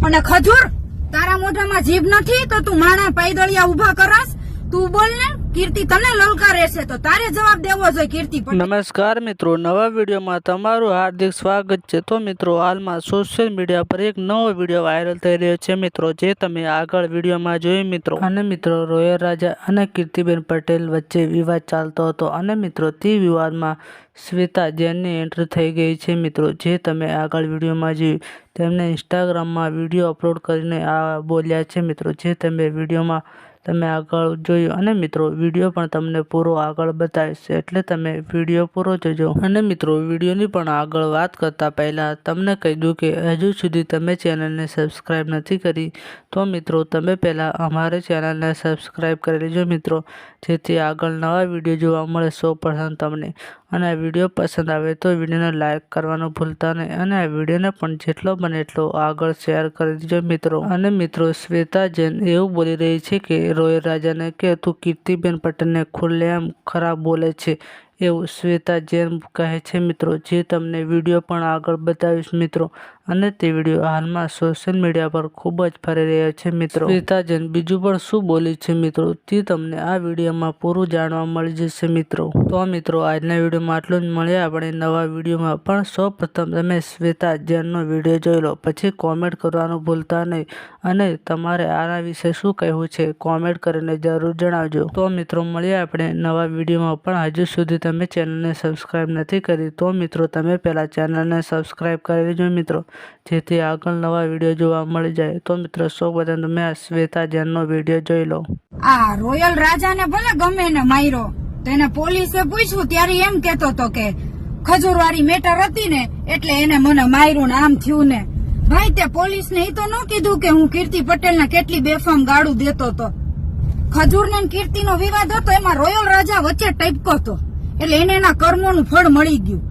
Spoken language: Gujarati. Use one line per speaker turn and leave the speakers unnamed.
અને ખજૂર તારા મોઢામાં જીભ નથી તો તું માણા પાયદળિયા ઉભા કરસ? તું બોલ ને, કીર્તિ તને લલકારે છે તો તારે જવાબ દેવો જોઈએ. કીર્તિ પટેલ.
નમસ્કાર મિત્રો, નવા વિડીયોમાં તમારું હાર્દિક સ્વાગત છે. તો મિત્રો, હાલમાં સોશિયલ મીડિયા પર એક નવો વિડીયો વાયરલ થઈ રહ્યો છે મિત્રો, જે તમે આગળ વિડીયોમાં જોયું મિત્રો. અને મિત્રો, રોયલ રાજા અને કીર્તિબેન પટેલ વચ્ચે વિવાદ ચાલતો હતો અને મિત્રો તે વિવાદમાં શ્વેતા જૈનની એન્ટ્રી થઈ ગઈ છે મિત્રો, જે તમે આગળ વિડીયોમાં જોયું. તેમને ઇન્સ્ટાગ્રામમાં વિડીયો અપલોડ કરીને આ બોલ્યા છે મિત્રો, જે તમે વિડીયોમાં તમે આગળ જોયું. અને મિત્રો, વિડીયો પણ તમને પૂરો આગળ બતાવીશ, એટલે તમે વિડીયો પૂરો જોજો. અને મિત્રો, વિડીયોની પણ આગળ વાત કરતા પહેલા તમને કહી દઉં કે હજુ સુધી તમે ચેનલને સબસ્ક્રાઈબ નથી કરી તો મિત્રો તમે પહેલા અમારી ચેનલને સબસ્ક્રાઈબ કરી લેજો મિત્રો, જેથી આગળ નવા વિડીયો જોવા મળે સૌપ્રથમ તમને. અને આ વિડીયો પસંદ આવે તો વિડીયોને લાઈક કરવાનું ભૂલતા નહીં, અને આ વિડીયોને પણ જેટલો બને એટલો આગળ શેર કરી દેજો મિત્રો. અને મિત્રો, શ્વેતા જૈન એવું બોલી રહી છે કે રોયલ રાજાને કે તું કીર્તિબેન પટેલને ખુલ્લેઆમ ખરાબ બોલે છે, એવું શ્વેતા જૈન કહે છે મિત્રો, જે તમને વિડીયો પણ આગળ બતાવીશ મિત્રો. અને તે વિડીયો હાલમાં સોશિયલ મીડિયા પર ખૂબ જ ફરી રહ્યો છે મિત્રો. શ્વેતા જૈન બીજું પણ શું બોલી છે મિત્રો, તે તમને આ વિડીયોમાં પૂરું જાણવા મળી જશે મિત્રો. તો મિત્રો, આજના વિડીયોમાં આટલું જ. મળીએ આપણે નવા વિડીયોમાં. પણ સૌ પ્રથમ તમે શ્વેતા જૈનનો વિડીયો જોઈ લો, પછી કોમેન્ટ કરવાનું ભૂલતા નહીં. અને તમારે આના વિશે શું કહેવું છે કોમેન્ટ કરીને જરૂર જણાવજો. તો મિત્રો, મળીએ આપણે નવા વિડીયોમાં. પણ હજુ સુધી તમે ચેનલને સબસ્ક્રાઈબ નથી કરી તો મિત્રો તમે પહેલા ચેનલને સબસ્ક્રાઈબ કરી લેજો મિત્રો, જેથી આગળ નવા વિડીયો જોવા મળી જાય. તો મિત્રો, સૌપ્રથમ તમે આ શ્વેતા જૈનનો વિડીયો જોઈ લો.
આ રોયલ રાજાને ભલે ગમે ને માર્યો, તેને પોલીસે પૂછ્યું ત્યારે એમ કેતો હતો કે ખજૂરવાળી મેટર હતી ને એટલે એને મને માર્યું ને આમ થયું ને. ભાઈ, તે પોલીસને એ તો ન કીધું કે હું કીર્તિ પટેલને કેટલી બેફામ ગાળું દેતો હતો. ખજૂરને કીર્તિનો વિવાદ હતો, એમાં રોયલ રાજા વચ્ચે ટપકો હતો, એટલે એને એના કર્મોનું ફળ મળી ગયું.